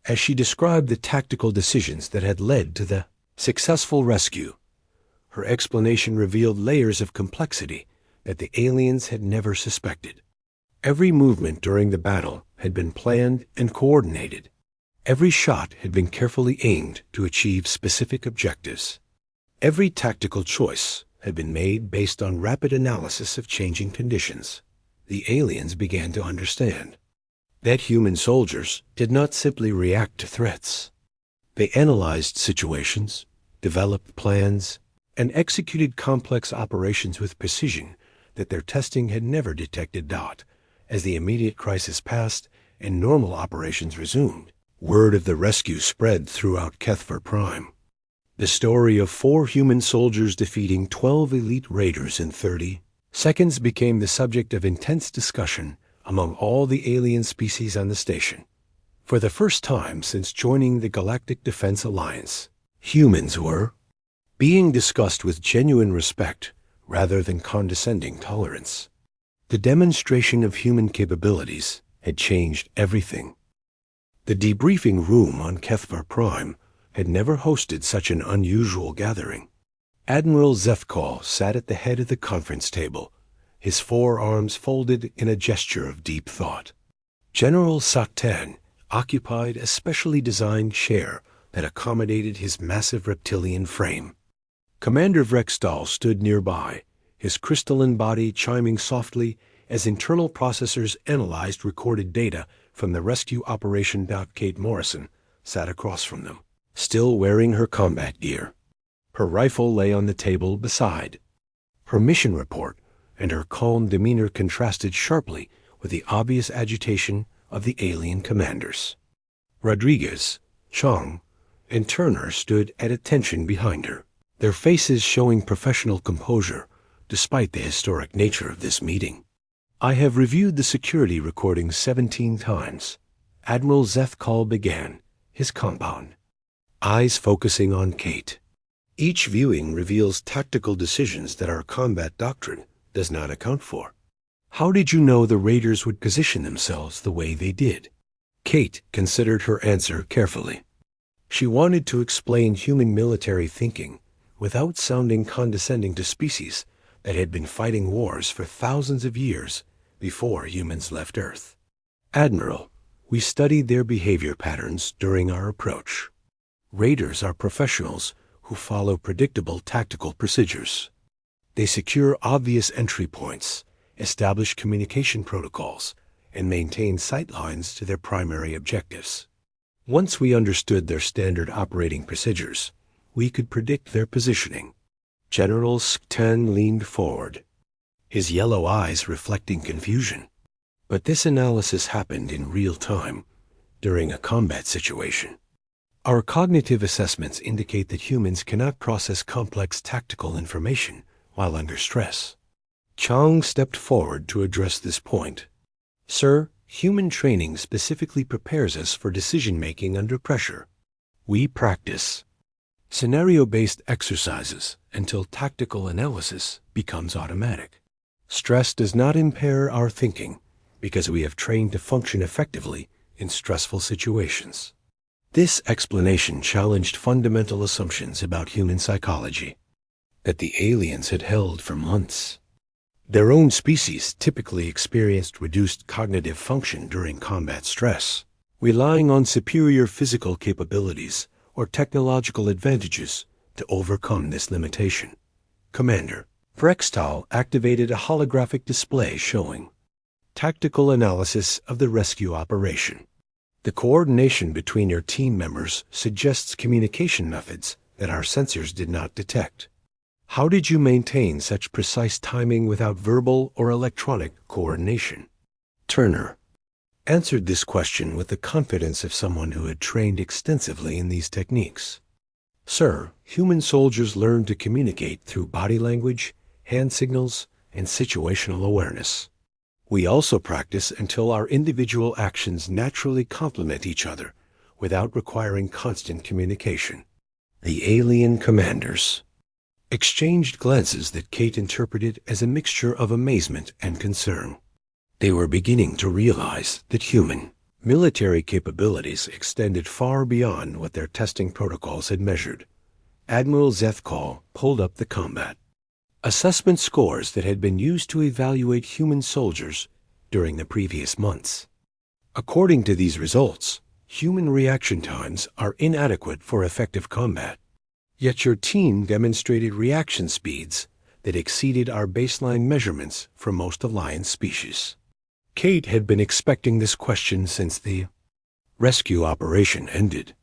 as she described the tactical decisions that had led to the successful rescue. Her explanation revealed layers of complexity that the aliens had never suspected. Every movement during the battle had been planned and coordinated. Every shot had been carefully aimed to achieve specific objectives. Every tactical choice had been made based on rapid analysis of changing conditions. The aliens began to understand that human soldiers did not simply react to threats. They analyzed situations, developed plans, and executed complex operations with precision that their testing had never detected. As the immediate crisis passed and normal operations resumed, word of the rescue spread throughout Kethver Prime. The story of 4 human soldiers defeating 12 elite raiders in 30 seconds became the subject of intense discussion among all the alien species on the station. For the first time since joining the Galactic Defense Alliance, humans were being discussed with genuine respect rather than condescending tolerance. The demonstration of human capabilities had changed everything. The debriefing room on Kethver Prime had never hosted such an unusual gathering. Admiral Zefkal sat at the head of the conference table, his forearms folded in a gesture of deep thought. General Saktan occupied a specially designed chair that accommodated his massive reptilian frame. Commander Vrextal stood nearby, his crystalline body chiming softly as internal processors analyzed recorded data from the rescue operation. Kate Morrison sat across from them, still wearing her combat gear. Her rifle lay on the table beside. Her mission report and her calm demeanor contrasted sharply with the obvious agitation of the alien commanders. Rodriguez, Chang, and Turner stood at attention behind her, their faces showing professional composure despite the historic nature of this meeting. I have reviewed the security recordings 17 times. Admiral Zefkal began, his compound, eyes focusing on Kate. Each viewing reveals tactical decisions that our combat doctrine does not account for. How did you know the raiders would position themselves the way they did? Kate considered her answer carefully. She wanted to explain human military thinking without sounding condescending to species that had been fighting wars for thousands of years before humans left Earth. Admiral, we studied their behavior patterns during our approach. Raiders are professionals who follow predictable tactical procedures. They secure obvious entry points, establish communication protocols, and maintain sightlines to their primary objectives. Once we understood their standard operating procedures, we could predict their positioning. General Skten leaned forward, his yellow eyes reflecting confusion. But this analysis happened in real time, during a combat situation. Our cognitive assessments indicate that humans cannot process complex tactical information while under stress. Chang stepped forward to address this point. Sir, human training specifically prepares us for decision-making under pressure. We practice scenario-based exercises until tactical analysis becomes automatic. Stress does not impair our thinking because we have trained to function effectively in stressful situations. This explanation challenged fundamental assumptions about human psychology that the aliens had held for months. Their own species typically experienced reduced cognitive function during combat stress, relying on superior physical capabilities or technological advantages to overcome this limitation. Commander Vrextal activated a holographic display showing tactical analysis of the rescue operation. The coordination between your team members suggests communication methods that our sensors did not detect. How did you maintain such precise timing without verbal or electronic coordination? Turner answered this question with the confidence of someone who had trained extensively in these techniques. Sir, human soldiers learn to communicate through body language, hand signals, and situational awareness. We also practice until our individual actions naturally complement each other without requiring constant communication. The alien commanders exchanged glances that Kate interpreted as a mixture of amazement and concern. They were beginning to realize that human military capabilities extended far beyond what their testing protocols had measured. Admiral Zethkal pulled up the combat assessment scores that had been used to evaluate human soldiers during the previous months. According to these results, human reaction times are inadequate for effective combat. Yet your team demonstrated reaction speeds that exceeded our baseline measurements for most Alliance species. Kate had been expecting this question since the rescue operation ended.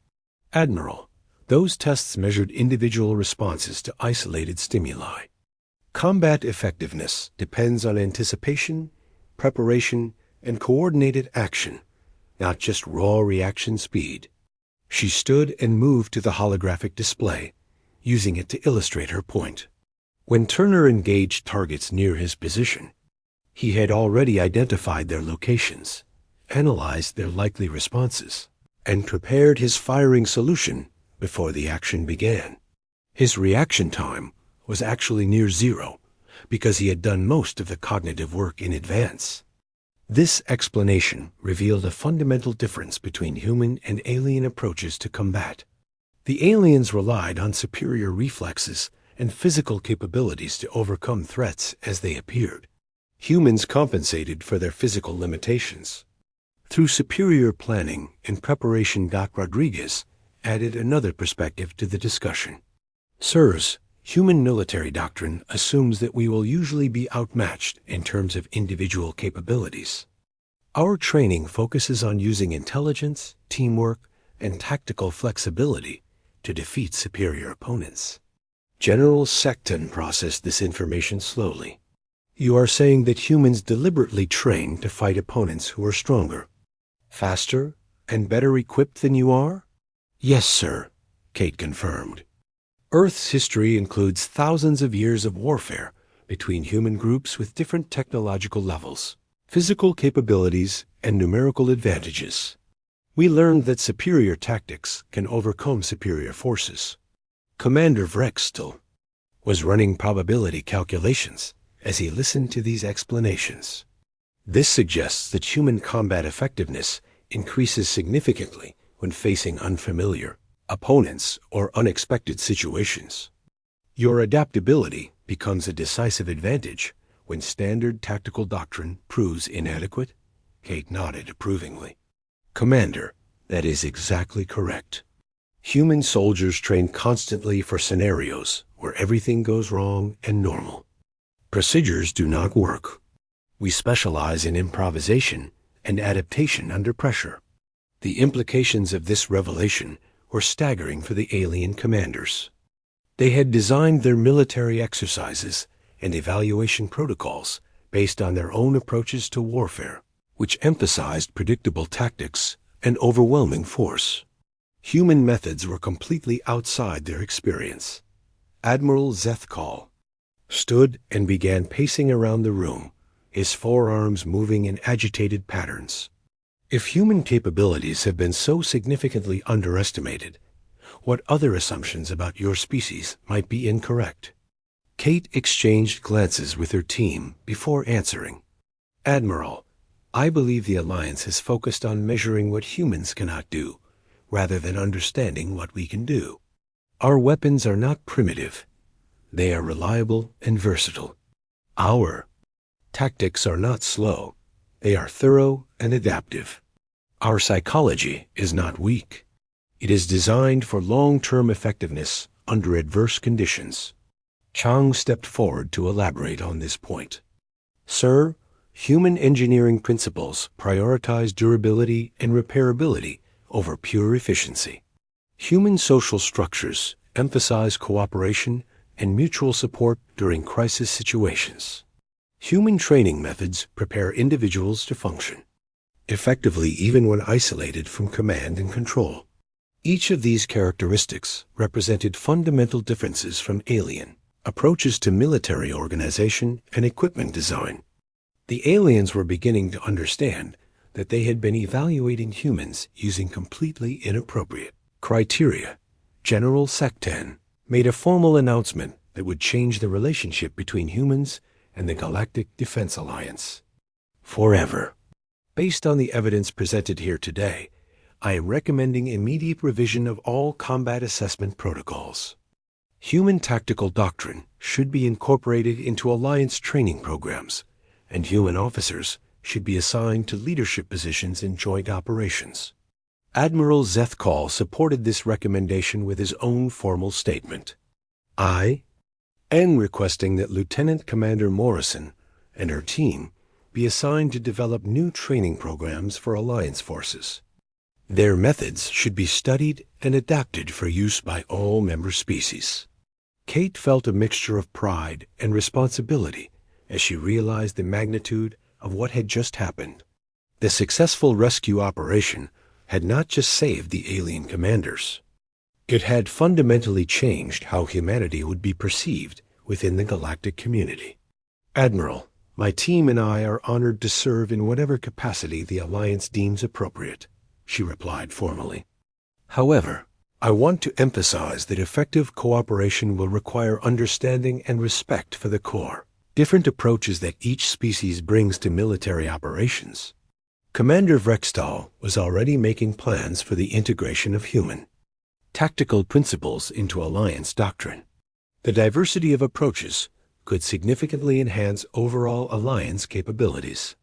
Admiral, those tests measured individual responses to isolated stimuli. Combat effectiveness depends on anticipation, preparation, and coordinated action, not just raw reaction speed. She stood and moved to the holographic display, using it to illustrate her point. When Turner engaged targets near his position, he had already identified their locations, analyzed their likely responses, and prepared his firing solution before the action began. His reaction time was actually near zero because he had done most of the cognitive work in advance. This explanation revealed a fundamental difference between human and alien approaches to combat. The aliens relied on superior reflexes and physical capabilities to overcome threats as they appeared. Humans compensated for their physical limitations. Through superior planning and preparation, Doc Rodriguez added another perspective to the discussion. Sirs, human military doctrine assumes that we will usually be outmatched in terms of individual capabilities. Our training focuses on using intelligence, teamwork, and tactical flexibility to defeat superior opponents. General Secton processed this information slowly. You are saying that humans deliberately train to fight opponents who are stronger, faster, and better equipped than you are? Yes, sir, Kate confirmed. Earth's history includes thousands of years of warfare between human groups with different technological levels, physical capabilities, and numerical advantages. We learned that superior tactics can overcome superior forces. Commander Vrextal was running probability calculations as he listened to these explanations. This suggests that human combat effectiveness increases significantly when facing unfamiliar opponents or unexpected situations. Your adaptability becomes a decisive advantage when standard tactical doctrine proves inadequate. Kate nodded approvingly. Commander, that is exactly correct. Human soldiers train constantly for scenarios where everything goes wrong and normal. Procedures do not work. We specialize in improvisation and adaptation under pressure. The implications of this revelation were staggering for the alien commanders. They had designed their military exercises and evaluation protocols based on their own approaches to warfare, which emphasized predictable tactics and overwhelming force. Human methods were completely outside their experience. Admiral Zethkal stood and began pacing around the room, his forearms moving in agitated patterns. If human capabilities have been so significantly underestimated, what other assumptions about your species might be incorrect? Kate exchanged glances with her team before answering. Admiral, I believe the Alliance has focused on measuring what humans cannot do, rather than understanding what we can do. Our weapons are not primitive. They are reliable and versatile. Our Tactics are not slow. They are thorough and adaptive. Our psychology is not weak. It is designed for long-term effectiveness under adverse conditions. Chang stepped forward to elaborate on this point. Sir, human engineering principles prioritize durability and repairability over pure efficiency. Human social structures emphasize cooperation and mutual support during crisis situations. Human training methods prepare individuals to function effectively even when isolated from command and control. Each of these characteristics represented fundamental differences from alien approaches to military organization and equipment design. The aliens were beginning to understand that they had been evaluating humans using completely inappropriate criteria. General Sektan made a formal announcement that would change the relationship between humans and the Galactic Defense Alliance forever. Based on the evidence presented here today, I am recommending immediate revision of all combat assessment protocols. Human tactical doctrine should be incorporated into Alliance training programs, and human officers should be assigned to leadership positions in joint operations. Admiral Zethkal supported this recommendation with his own formal statement. I am requesting that Lieutenant Commander Morrison and her team be assigned to develop new training programs for Alliance forces. Their methods should be studied and adapted for use by all member species. Kate felt a mixture of pride and responsibility as she realized the magnitude of what had just happened. The successful rescue operation had not just saved the alien commanders. It had fundamentally changed how humanity would be perceived within the galactic community. Admiral, my team and I are honored to serve in whatever capacity the Alliance deems appropriate, she replied formally. However, I want to emphasize that effective cooperation will require understanding and respect for the core different approaches that each species brings to military operations. Commander Vrextal was already making plans for the integration of human tactical principles into Alliance doctrine. The diversity of approaches could significantly enhance overall Alliance capabilities.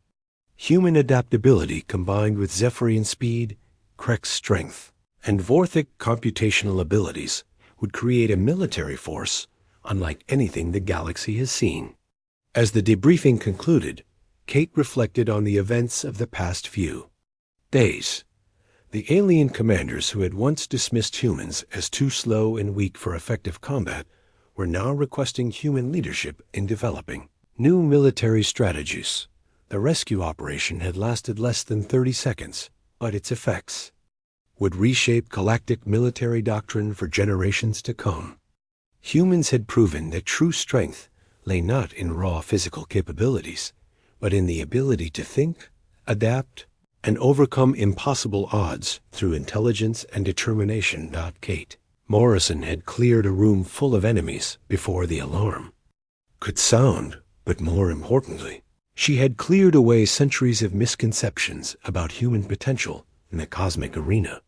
Human adaptability combined with Zephyrian speed, Krek's strength, and Vorthic computational abilities would create a military force unlike anything the galaxy has seen. As the debriefing concluded, Kate reflected on the events of the past few days. The alien commanders who had once dismissed humans as too slow and weak for effective combat were now requesting human leadership in developing new military strategies. The rescue operation had lasted less than 30 seconds, but its effects would reshape galactic military doctrine for generations to come. Humans had proven that true strength lay not in raw physical capabilities, but in the ability to think, adapt, and overcome impossible odds through intelligence and determination. Kate Morrison had cleared a room full of enemies before the alarm could sound, but more importantly, she had cleared away centuries of misconceptions about human potential in the cosmic arena.